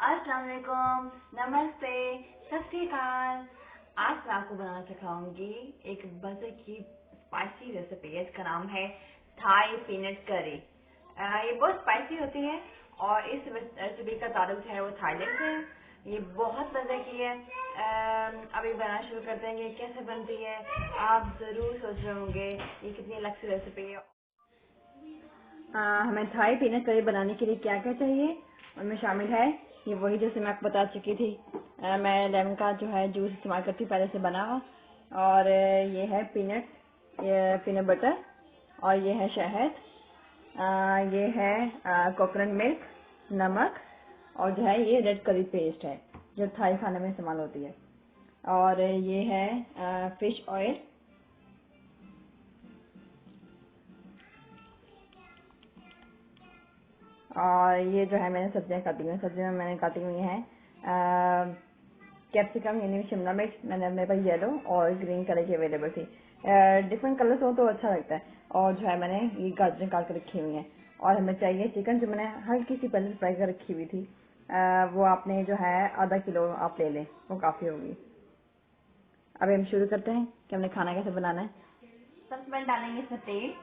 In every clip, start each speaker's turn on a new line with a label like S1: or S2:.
S1: अस्सलाम वालेकुम, नमस्ते, सत श्री अकाल। आज मैं आपको बनाना सिखाऊंगी एक मजे की स्पाइसी रेसिपी। इसका नाम है थाई पीनट करी। ये बहुत स्पाइसी होती है और इस रेसिपी का ताल्लुक जो है वो थाईलैंड से है। ये बहुत मजे की है। अभी बनाना शुरू करते हैं। ये कैसे बनती है आप जरूर सोच रहे होंगे ये कितनी अलग सी रेसिपी है। हमें थाई पीनट करी बनाने के लिए क्या क्या चाहिए उनमें शामिल है ये वही जैसे मैं आपको बता चुकी थी। मैं लेमन का जो है जूस इस्तेमाल करती हूँ पहले से बना हुआ। और ये है पीनट बटर और ये है शहद। ये है कोकोनट मिल्क, नमक और जो है ये रेड करी पेस्ट है जो थाई खाने में इस्तेमाल होती है। और ये है फिश ऑयल। और ये जो है मैंने सब्जियां काटी हुई हैं। सब्जियां मैंने काटी हुई हैं कैप्सिकम यानी शिमला मिर्च। मेरे पास येलो और ग्रीन कलर की अवेलेबल थी। डिफरेंट कलर्स हो तो अच्छा लगता है। और जो है मैंने ये गाजरें काट कर रखी हुई हैं। और हमें चाहिए चिकन जो मैंने हल्की सी पहले फ्राई कर रखी हुई थी। वो आपने जो है आधा किलो आप ले लें, वो काफ़ी होगी। अभी हम शुरू करते हैं कि हमने खाना कैसे बनाना है। सबसे पहले डालेंगे इसमें तेल।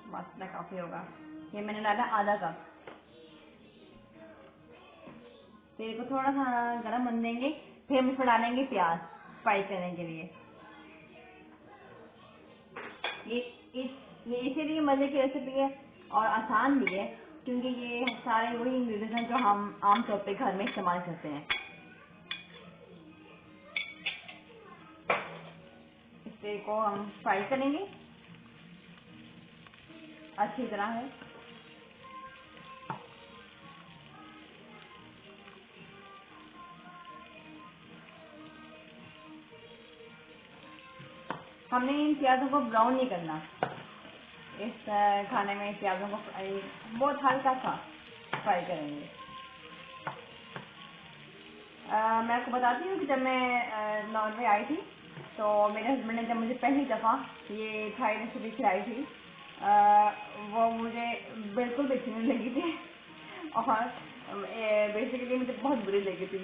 S1: बस काफ़ी होगा। ये मैंने डाला आधा कप। तेल को थोड़ा सा गर्म होने देंगे, फिर हम इसमें डालेंगे प्याज फ्राई करने के लिए। ये ये इसीलिए मजे की रेसिपी है और आसान भी है क्योंकि ये सारे वही इंग्रेडिएंट्स हैं जो हम आमतौर पे घर में इस्तेमाल करते हैं। इस तेल को हम फ्राई करेंगे अच्छी तरह है। हमने इन प्याजों को ब्राउन नहीं करना। इस खाने में प्याजों को बहुत हल्का सा फ्राई करेंगे। मैं आपको बताती हूँ कि जब मैं नॉर्वे आई थी तो मेरे हस्बैंड ने जब मुझे पहली दफ़ा ये थाई रेसिपी खिलाई थी वो मुझे बिल्कुल भी अच्छी नहीं लगी थी और बेसिकली मुझे बहुत बुरी लगी थी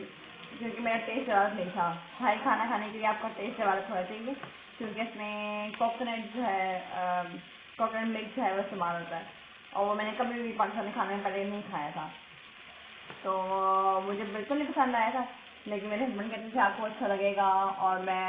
S1: क्योंकि मेरा टेस्ट डेवलप नहीं था। थाई खाना खाने के लिए आपका टेस्ट डेवलप होना चाहिए क्योंकि इसमें कोकोनट जो है कोकोनट मिल्क जो है वो इस्तेमाल होता है और वो मैंने कभी भी पाकिस्तानी खाने में पहले नहीं खाया था तो मुझे बिल्कुल नहीं पसंद आया था। लेकिन मेरे हस्बैंड कहते थे आपको अच्छा लगेगा और मैं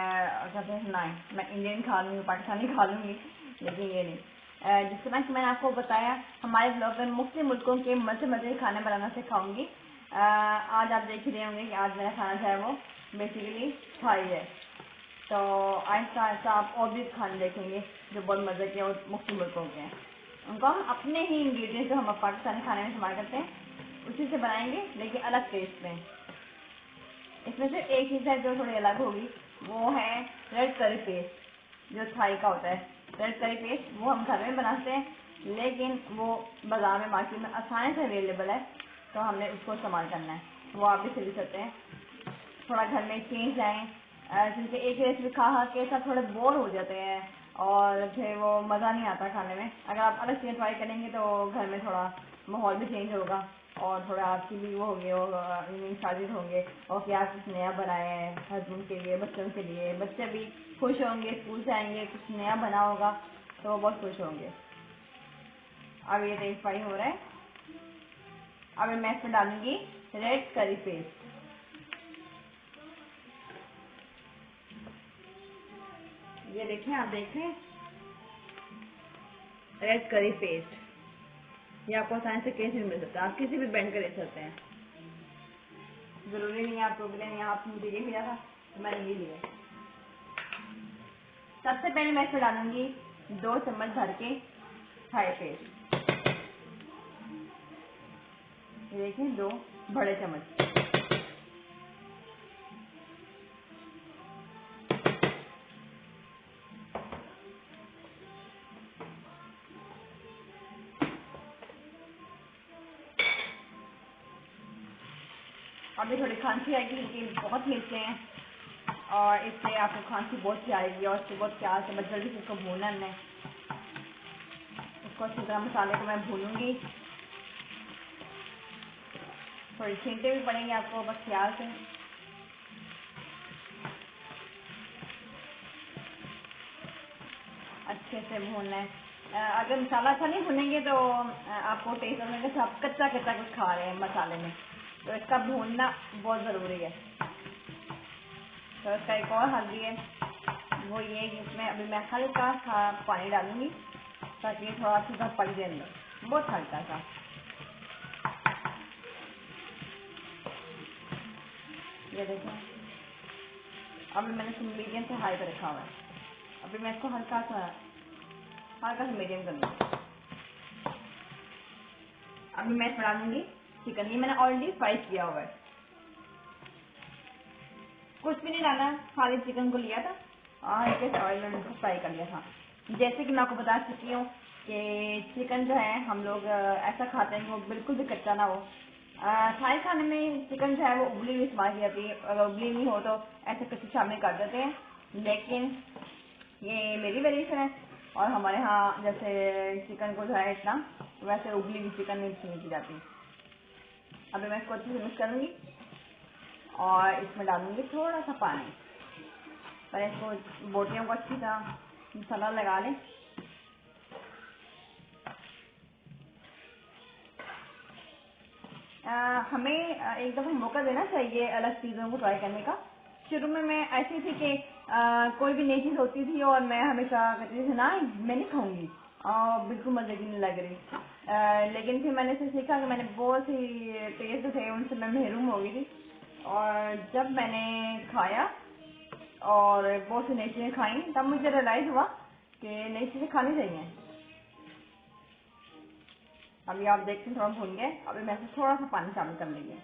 S1: कहते हैं नहीं मैं इंडियन खा लूँगी पाकिस्तानी खा लूँगी लेकिन ये नहीं। जिस तरह कि मैंने आपको बताया हमारे ब्लॉग में मुख्तलिफ मुल्कों के मज़े मज़े खाने बनाना सिखाऊंगी। आज आप देख ही रहे होंगे कि आज मेरा खाना जो है वो बेसिकली थाई है। तो आहिस्ता आहिस्ता आप और भी खाने देखेंगे जो बहुत मज़े के और मुख्तलिफ मुल्कों के हैं। उनको हम अपने ही इंग्रेडिएंट्स जो हम पाकिस्तानी खाने में इस्तेमाल करते हैं उसी से बनाएंगे लेकिन अलग टेस्ट में। इसमें से एक चीज़ है जो थोड़ी अलग होगी वो है रेड करी पेस्ट जो थाई का होता है। रेड करी पेस्ट वो हम घर में बनाते हैं लेकिन वो बाज़ार में मार्केट में आसानी से अवेलेबल है तो हमने उसको इस्तेमाल करना है। वो आप भी सीख सकते हैं। थोड़ा घर में चेंज लाएँ क्योंकि एक रेसिपी खा खा के सब थोड़े बोर हो जाते हैं और फिर वो मज़ा नहीं आता खाने में। अगर आप अलग चीज़ें ट्राई करेंगे तो घर में थोड़ा माहौल भी चेंज होगा और थोड़ा आपकी भी वो होगी और शादी होंगे और क्या कुछ नया बनाए हैं हस्बैंड के लिए बच्चों के लिए। बच्चे भी खुश होंगे, स्कूल से आएंगे कुछ नया बना होगा तो वो बहुत खुश होंगे। अब ये तेल फ्राई हो रहा है। अब मैं इसमें डालूंगी रेड करी पेस्ट। ये देखें, आप देखें रेड करी पेस्ट ये आपको आसानी से कहीं से भी मिल सकता है। आप किसी भी ब्रांड का ले सकते हैं, जरूरी नहीं है आपको नहीं आप मुझे ये मिला था तो मैंने ये लिया। सबसे पहले मैं इसमें डालूंगी 2 चम्मच भर के थाई पेस्ट। ये देखिए 2 बड़े चम्मच। अभी थोड़ी खांसी आएगी क्योंकि बहुत मिर्चे हैं और इससे आपको खांसी बहुत सी आएगी और इससे बहुत प्यार से बस जल्दी से इसको भूनना है। इसको अच्छी तरह मसाले को मैं भूनूंगी। थोड़ी छींटे भी पड़ेंगे आपको बस प्यार से। अच्छे से भूनना है। अगर मसाला अच्छा नहीं भूनेंगे तो आपको टेस्ट लगेगा कि आप कच्चा कच्चा कुछ खा रहे हैं मसाले में। तो इसका भूनना बहुत ज़रूरी है। तो इसका एक और हल्दी है, वो ये है कि इसमें अभी मैं हल्का सा पानी डालूंगी ताकि थोड़ा सा पक जाए अंदर, बहुत हल्का सा। ये देखें, अभी मैंने इसको मीडियम से हाई पे रखा हुआ है। अभी मैं इसको हल्का सा मीडियम कर लूँगी। अभी मैं इसमें डालूंगी चिकन। ये मैंने ऑलरेडी फ्राई किया हुआ है, कुछ भी नहीं डाला, खाली चिकन को लिया था और हल्के से ऑयल में फ्राई कर लिया था। जैसे कि मैं आपको बता चुकी हूँ कि चिकन जो है हम लोग ऐसा खाते हैं कि वो बिल्कुल भी कच्चा ना हो। थाई खाने में चिकन जो है वो उबली हुई इस्तेमाल की जाती है, अगर उबली नहीं हो तो ऐसे कच्ची शामिल कर देते हैं। लेकिन ये मेरी वेरिएशन है और हमारे यहाँ जैसे चिकन को जो है इतना वैसे उबली हुई चिकन नहीं इस्तेमाल की जाती। अभी मैं इसको अच्छे से मिक्स करूँगी और इसमें डालूंगी थोड़ा सा पानी, पर इसको बोटियों को अच्छी तरह मसाला लगा लें। हमें एक दफ़ा मौका देना चाहिए अलग चीज़ों को ट्राई करने का। शुरू में मैं ऐसी थी कि कोई भी नई चीज़ होती थी और मैं हमेशा कहती थी ना मैं नहीं खाऊंगी, बिल्कुल मज़े की नहीं लग रही। लेकिन फिर मैंने इसे सीखा कि मैंने बहुत सी टेस्ट थे उनसे मैं महरूम हो गई थी, और जब मैंने खाया और बहुत सी नई चीज़ें खाई तब मुझे रियलाइज़ हुआ कि नई चीज़ें खानी चाहिए। अभी आप देखते हैं थोड़ा भून गए, अभी मैं से थोड़ा सा पानी शामिल कर लेंगे।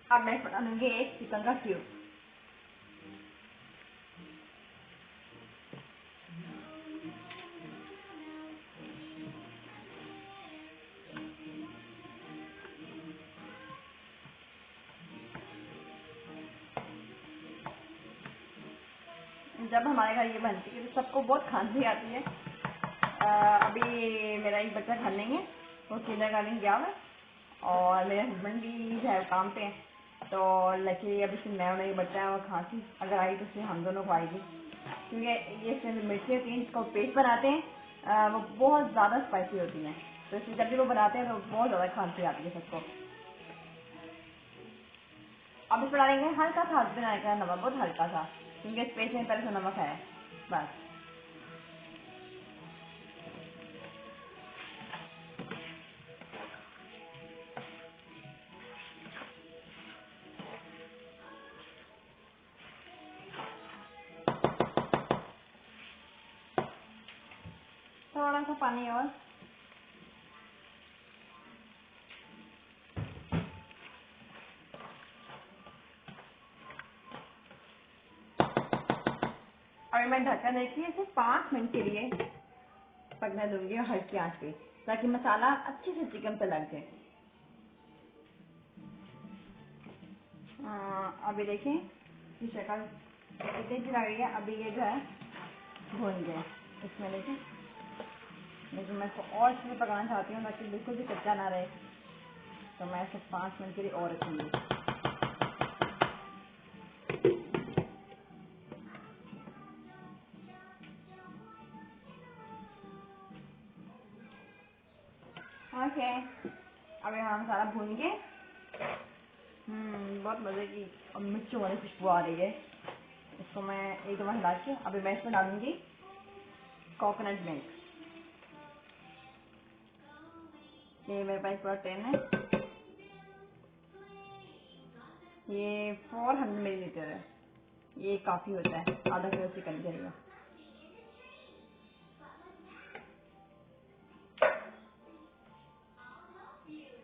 S1: अब मैं डालूंगी एक चिकन का क्यूब। जब हमारे घर ये बनती है तो सबको बहुत खांसी आती है। अभी मेरा एक बच्चा घर नहीं है, वो किंडरगार्टन गया हुआ है और मेरे हस्बैंड भी जो है काम पे हैं। तो लकीली अभी सिर्फ मैं और मेरी बच्चा है, और खांसी अगर आई तो सिर्फ हम दोनों को आएगी, क्योंकि ये इसमें जो मिर्ची होती है जिसको पेस्ट बनाते हैं वो बहुत ज़्यादा स्पाइसी होती हैं। तो इसलिए जब भी वो बनाते हैं तो बहुत ज़्यादा खांसी आती है सबको। अब इसमें डालेंगे हल्का सा हाथ बनाने का नमक, बहुत हल्का सा, क्योंकि इस पेस्ट में पहले से नमक है। बस थोड़ा सा पानी और। अभी मैं ढक्कन देखिए इसे 5 मिनट के लिए पकने दूंगी हल्की आंच पे, ताकि मसाला अच्छे से चिकन पे लग जाए। अभी देखें ये शक्ल कितनी अच्छी लग रही है। अभी ये जो है भून गया इसमें देखें, लेकिन मैं इसको और अच्छे से पकाना चाहती हूँ ताकि बिल्कुल भी कच्चा ना रहे। तो मैं इसे 5 मिनट के लिए और रखूँगी। ओके, अभी हमारा मसाला भून के बहुत मज़े की और मिर्चों वाली खुशबू आ रही है। इसको मैं एक दफ़ा हिला के अभी मैं इसमें डालूंगी कोकोनट मिल्क। ये मेरे पास पूरा टेन है, ये 400 मिलीलीटर है, ये काफ़ी होता है आधा किलो चिकन के लिए।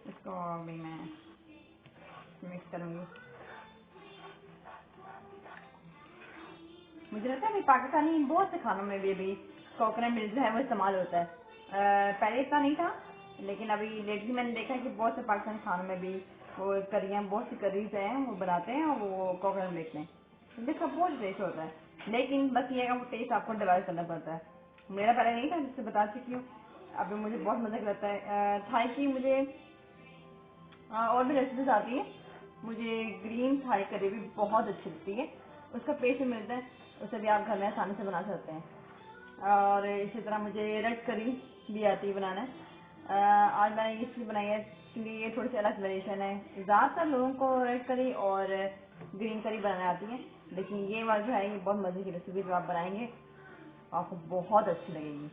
S1: इसको अभी मैं मिक्स करूंगी। मुझे लगता है अभी पाकिस्तानी बहुत से खानों में भी अभी कोकोनट मिल्क जो है वो इस्तेमाल होता है। पहले इतना नहीं था, लेकिन अभी लेटली मैंने देखा है कि बहुत से पाकिस्तानी खानों में भी वो करियाँ, बहुत सी करीज हैं वो बनाते हैं और वो कोकोनट मिल्क में, जिसका बहुत टेस्ट होता है। लेकिन बस ये है वो टेस्ट आपको डिवाइड करना पड़ता है। मेरा पहले नहीं था, जिससे बता चुकी हूँ। अभी मुझे बहुत मजा लगता है थाई की। मुझे और भी रेसिपीज आती है। मुझे ग्रीन थाई करी भी बहुत अच्छी लगती है। उसका पेस्ट मिलता है, उसे भी आप घर में आसानी से बना सकते हैं। और इसी तरह मुझे रेड करी भी आती है बनाना। आज मैंने ये इसलिए बनाई है क्योंकि ये थोड़ी सी अलग वेरिएशन है। ज़्यादातर लोगों को रेड करी और ग्रीन करी बनाने आती है, लेकिन ये वाला जो है ये बहुत मज़े की रेसिपी जो आप बनाएंगे आपको बहुत अच्छी लगेगी।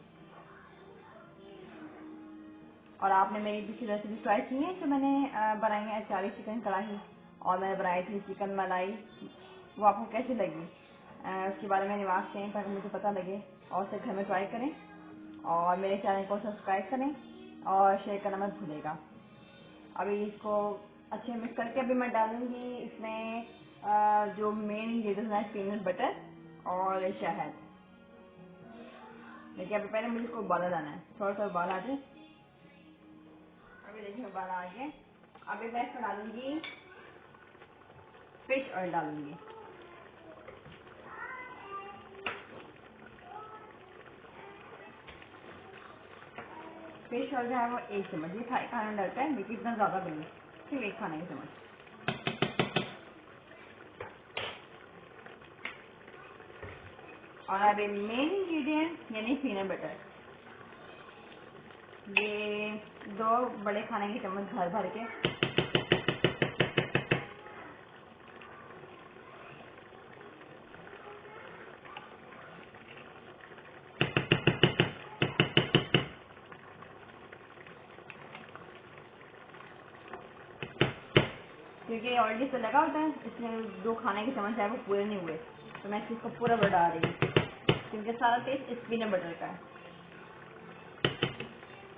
S1: और आपने मेरी पिछली रेसिपी ट्राई की है जो मैंने बनाई है अचारी चिकन कढ़ाई, और मैंने बनाई थी चिकन मलाई, वो आपको कैसी लगी? उसके बारे में निवास करें ताकि मुझे पता लगे, और उसे घर में ट्राई करें और मेरे चैनल को सब्सक्राइब करें और शेयर करना मत भूलेगा। अभी इसको अच्छे मिक्स करके अभी मैं डालूंगी इसमें जो मेन इंग्रेडिएंट्स है पीनट बटर और शहद। देखिए अभी पहले मुझे इसको उबाला लाना है, थोड़ा सा उबाल आ जाए। अभी देखिए उबाला आ गया। अभी मैं इसमें डालूंगी फिश ऑयल डालूंगी। फिश ऑयल जो है वो 1 चम्मच, ये खाने में डलता है लेकिन इतना ज़्यादा भी नहीं, सिर्फ 1 खाने की चम्मच। और अभी मेन इंग्रेडिएंट यानी पीनट बटर, ये 2 बड़े खाने के चम्मच भर भर के। क्योंकि ऑलरेडी से लगा होता है इसलिए 2 खाने के चम्मच है वो पूरे नहीं हुए, तो मैं इसको पूरा बढ़ा रही हूँ क्योंकि सारा टेस्ट इस पीनट बटर का है।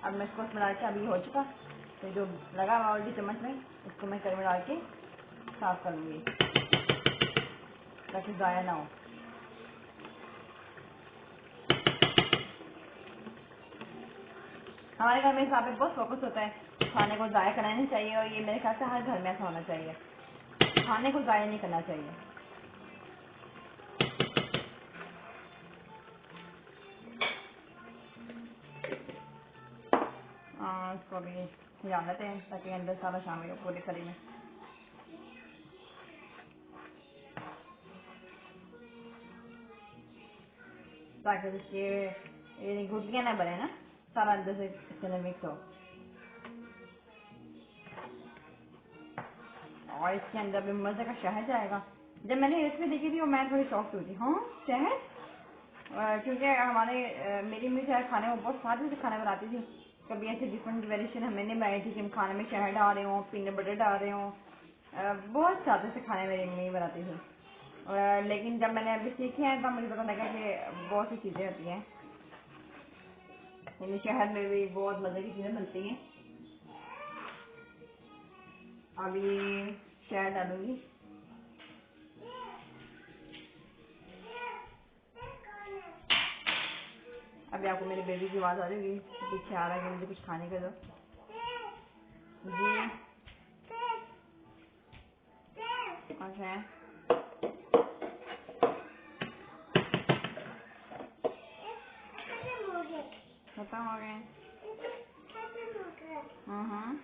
S1: अब मैं इसको उसमें डाल के अभी हो चुका, तो जो लगा हुआ ऑलरेडी चम्मच में इसको मैं करी में डाल के साफ कर लूँगी ताकि ज़ाया ना हो। हमारे घर में इस पे बहुत फोकस होता है खाने को ज़ाया करना नहीं चाहिए, और ये मेरे ख्याल से हर घर में ऐसा होना चाहिए, खाने को ज़ाया नहीं करना चाहिए। इसको अभी मिला लेते हैं ताकि अंदर सारा शामिल हो पूरे करी में। ताकि इसके गुटलियाँ ना बने ना, सारा अंदर से इसके अंदर मिक्स हो। और इसके अंदर भी मज़े का शहद जाएगा। जब मैंने रेसिपी देखी थी वो मैं थोड़ी शॉक हुई थी, हाँ शहद। क्योंकि हमारे मेरी मम्मी जो है खाने में बहुत स्वाद से खाना बनाती थी। कभी ऐसे डिफरेंट वेरिएशन हमें नहीं बनाई थी कि हम खाने में शहद डाल रहे हों, पीनट बटर डाल रहे हों। बहुत सादे से खाने मेरी मम्मी बनाती थी। लेकिन जब मैंने अभी सीखे हैं तब मुझे पता लगा कि बहुत सी चीज़ें होती हैं, यानी शहर में भी बहुत मज़े की चीज़ें बनती हैं। अभी शहद डालूंगी। अभी आपको मेरे बेबी की आवाज़ आ रही होगी, पीछे आ रहा है कि मुझे कुछ खाने का दो। जी अच्छा खत्म हो गए। हम्म,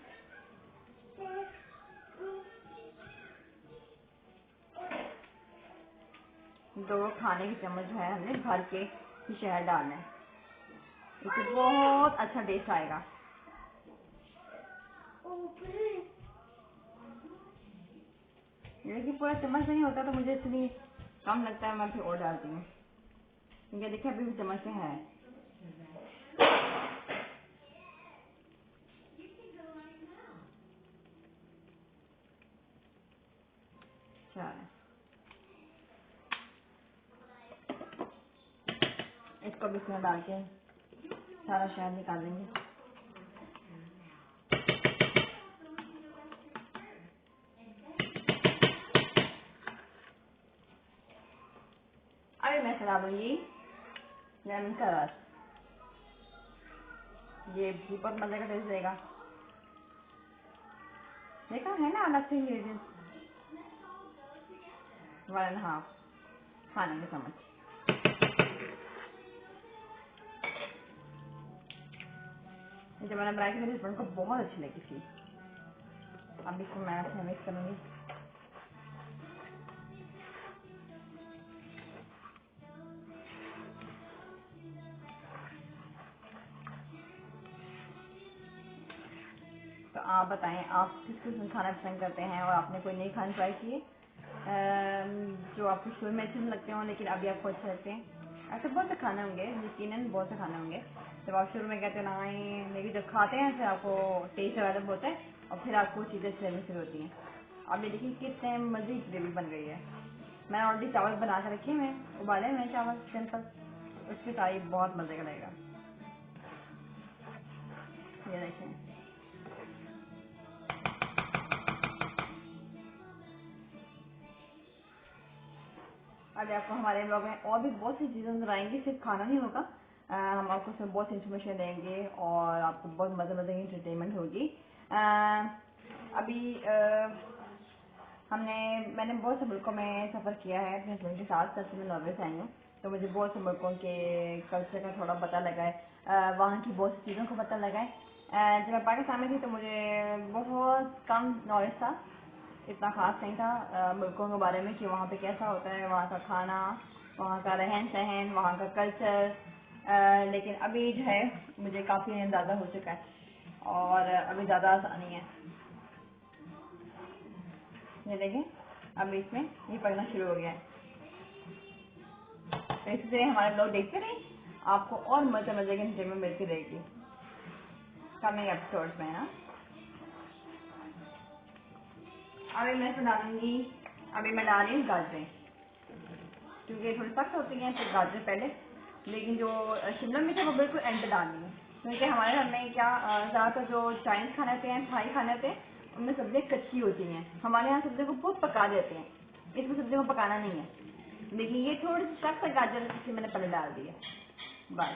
S1: 2 खाने की चम्मच जो है हमने भर के शहद डालना है, इससे बहुत अच्छा टेस्ट आएगा। लेकिन पूरा चम्मच नहीं होता तो मुझे इसलिए कम लगता है, मैं फिर और डालती हूँ क्योंकि देखिए अभी भी चम्मच में है। चलो इसको भी इसमें डाल के सारा शहद निकाल देंगे। मैं डालूंगी लेमन का रस। ये भी बहुत मजे का टेस्ट देगा। देखा है ना अलग से इंग्रेडिएंट्स। 1.5 खाने के चम्मच। जब मैंने बनाई थी मेरे हस्बैंड को बहुत अच्छी लगी थी। अब इसको मैं ऐसे मिक्स करूंगी। तो आप बताएं आप किस किस खाना पसंद करते हैं और आपने कोई नई खाना ट्राई की है जो आपको शुरू में अच्छे लगते हो लेकिन अभी आपको अच्छे लगते हैं। ऐसे बहुत से खाने होंगे, यकीनन बहुत से खाने होंगे जब आप शुरू में कहते हो ना लेकिन जब खाते हैं फिर आपको टेस्ट डेवलप होता है और फिर आपको चीज़ें अच्छी लगनी शुरू होती हैं। अब ये देखिए कितने मज़े की ग्रेवी बन गई है। मैंने ऑलरेडी चावल बना के रखे हैं, उबाले हुए चावल सिंपल, उसके साथ ही बहुत मज़े का लगेगा। ये देखें आज आपको हमारे ब्लॉग में और भी बहुत सी चीज़ें नजर आएंगी, सिर्फ खाना नहीं होगा। हम आपको उसमें बहुत इन्फॉर्मेशन देंगे और आपको बहुत मज़े मज़े की इंटरटेनमेंट होगी। अभी मैंने बहुत से मुल्कों में सफ़र किया है अपने हस्बैंड के साथ। जब से मैं नॉर्वे से आई हूँ तो मुझे बहुत से मुल्कों के कल्चर का थोड़ा पता लगा है, वहाँ की बहुत सी चीज़ों का पता लगा है। जब मैं पाकिस्तान में थी तो मुझे बहुत कम नॉलेज था, इतना ख़ास नहीं था मुल्कों के बारे में कि वहाँ पे कैसा होता है, वहाँ का खाना, वहाँ का रहन सहन, वहाँ का कल्चर। लेकिन अभी जो है मुझे काफ़ी अंदाज़ा हो चुका है और अभी ज़्यादा आसानी है। ये देखें अब इसमें ये पकना शुरू हो गया है। तो इससे हमारे ब्लॉग देखते रहे, आपको और मज़े मज़े की एंटरटेनमेंट मिलती रहेगी कमिंग एपिसोड्स में ना। अभी मैं इसमें डालूंगी, अभी मैं डाल रही हूँ गाजरें क्योंकि थोड़ी सख्त होती हैं, तो गाजर पहले, लेकिन जो शिमला मिर्च है वो बिल्कुल एंड पे डालनी है क्योंकि हमारे घर में क्या ज़्यादातर जो चाइनीज़ खाने होते हैं, थाई खाने होते हैं, उनमें सब्जियाँ कच्ची होती हैं। हमारे यहाँ सब्जियों को बहुत पका देते हैं, इसमें सब्जियों को पकाना नहीं है। लेकिन ये थोड़ी सी सख्त गाजर इसलिए मैंने पहले डाल दी है बस।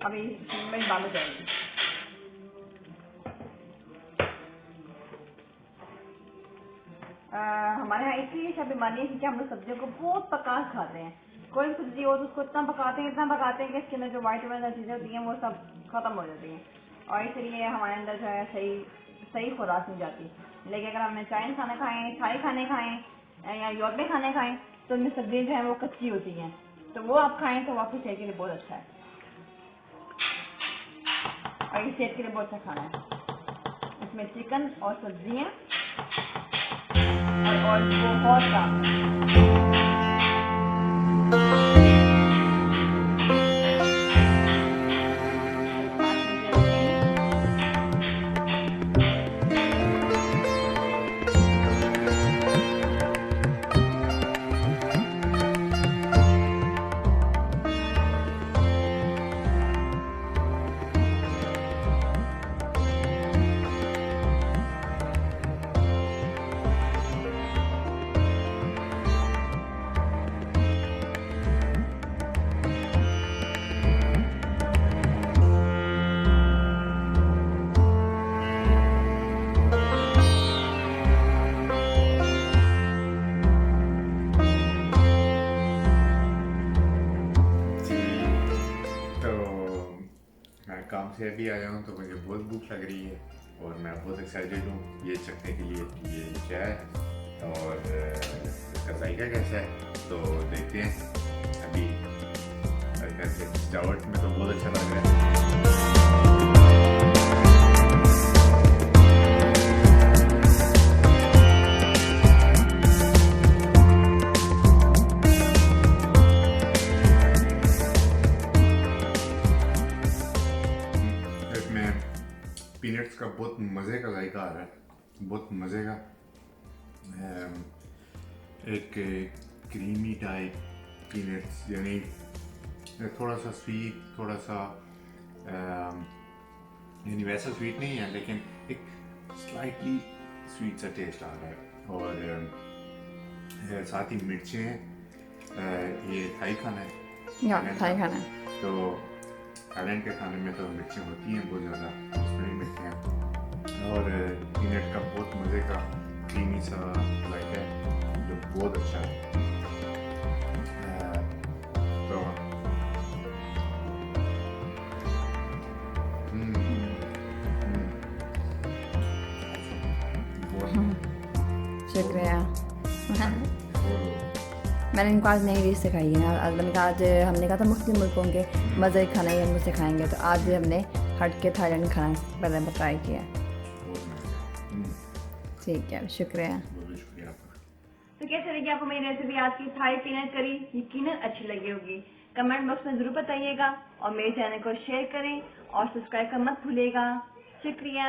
S1: अभी मेरी दाल हो जाएगी। हमारे यहाँ इसलिए सब बीमारी है क्योंकि हम लोग सब्जियों को बहुत पका के खाते हैं। कोई भी सब्जी हो तो उसको इतना पकाते हैं कि इसके अंदर जो वाइटामिन चीज़ें होती हैं वो सब खत्म हो जाती हैं और इसलिए हमारे अंदर जो है सही सही खुराक नहीं जाती। लेकिन अगर हमने चाइनीज खाना खाएं, थाई खाने खाएं या यूरोपियन खाने खाएं तो उनमें सब्जियाँ जो है वो कच्ची होती हैं, तो वो आप खाएं तो आपकी सेहत के लिए बहुत अच्छा है और ये सेहत के लिए बहुत अच्छा खाना है। इसमें चिकन और सब्जियाँ और बहुत कम है।
S2: काम से अभी आया हूँ तो मुझे बहुत भूख लग रही है और मैं बहुत एक्साइटेड हूँ ये चखने के लिए कि ये क्या है और इसका जायका कैसा है। तो देखते हैं अभी कैसे सजावट में तो बहुत अच्छा लग रहा है। पीनट्स का बहुत मज़े का जायका आ रहा है, बहुत मज़े का। एक क्रीमी टाइप पीनट्स, यानी थोड़ा सा स्वीट, थोड़ा सा यानी वैसा स्वीट नहीं है लेकिन एक स्लाइटली स्वीट सा टेस्ट आ रहा है। और साथ ही मिर्चें हैं। ये थाई खाना है।
S3: या थाई खाना है।
S2: तो थाईलैंड के खाने में तो मिर्चें होती हैं बहुत ज़्यादा, उसमें भी मिर्चें हैं। और पीनट का बहुत मज़े का क्रीमी सा लाइक है जो बहुत अच्छा है। तो
S3: शुक्रिया। मैंने इनको आज नई डिश सिखाई है ना, आज मैंने कहा आज हमने कहा था मुस्लिम मुल्कों के मज़े खाना ही हमको सिखाएंगे, तो आज हमने हट के थाईलैंड खाना पहले ट्राई किया। ठीक है, शुक्रिया।
S1: तो कैसे लगी आपको मेरी रेसिपी आज की थाई पीनट करी? यकीनन अच्छी लगी होगी। कमेंट बॉक्स में ज़रूर बताइएगा और मेरे चैनल को शेयर करें और सब्सक्राइब करना मत भूलिएगा। शुक्रिया।